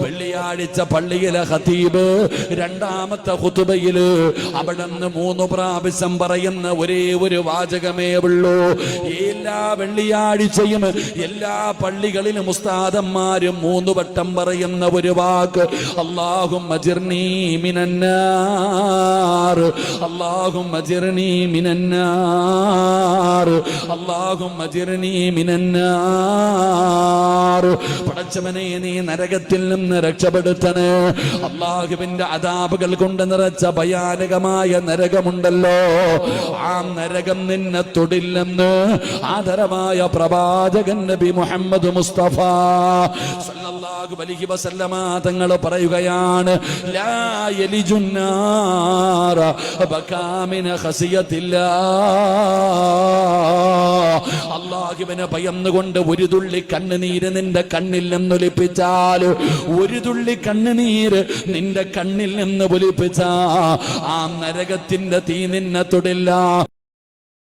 വെള്ളിയാഴ്ച പള്ളിയിലെ ഖതീബ് രണ്ടാമത്തെ ഖുതുബയില് അവിടുന്ന് 3 പ്രാവശ്യം പറയുന്ന ഒരേ ഒരു വാചകമേ ഉള്ളൂ. എല്ലാ വെള്ളിയാഴ്ചയും എല്ലാ പള്ളികളിലും ഉസ്താദന്മാരും 3 വട്ടം പറയുന്ന ഒരു വാക്ക്, അല്ലാഹുമ്മ അജിർനീ മിനന്നാർ, അല്ലാഹുമ്മ അജിർനീ മിനന്നാർ, അല്ലാഹുമ്മ അജിർനീ മിനന്നാർ. പടച്ചവനെ നീ നരകത്തിൽ നിന്ന് രക്ഷപ്പെടുത്തണേ. അല്ലാഹുവിന്റെ അദാബുകൾ കൊണ്ട് നിറച്ച ഭയാനകമായ നരകമുണ്ടല്ലോ, ആ നരകം നിന്നെ തൊടില്ലെന്ന് ആദരമായ പ്രവാചകൻ നബി മുഹമ്മദ് മുസ്തഫ സല്ലല്ലാഹു അലൈഹി വസല്ലമ തങ്ങൾ പറയുകയാണ്, ലാ യലിജുന്നാറ ബകാമിന ഖസിയത്തില്ലാഹ്. അല്ലാഹുവിനെ ഭയന്നുകൊണ്ട് ഒരു തുള്ളി കണ്ണുനീര് നിന്റെ കണ്ണിൽ നിന്ന് ഒലിപ്പിച്ചാൽ, ഒരു തുള്ളി കണ്ണുനീര് നിന്റെ കണ്ണിൽ നിന്ന് ഒലിപ്പിച്ച ആ നരകത്തിന്റെ തീ നിന്നെ തൊടില്ല.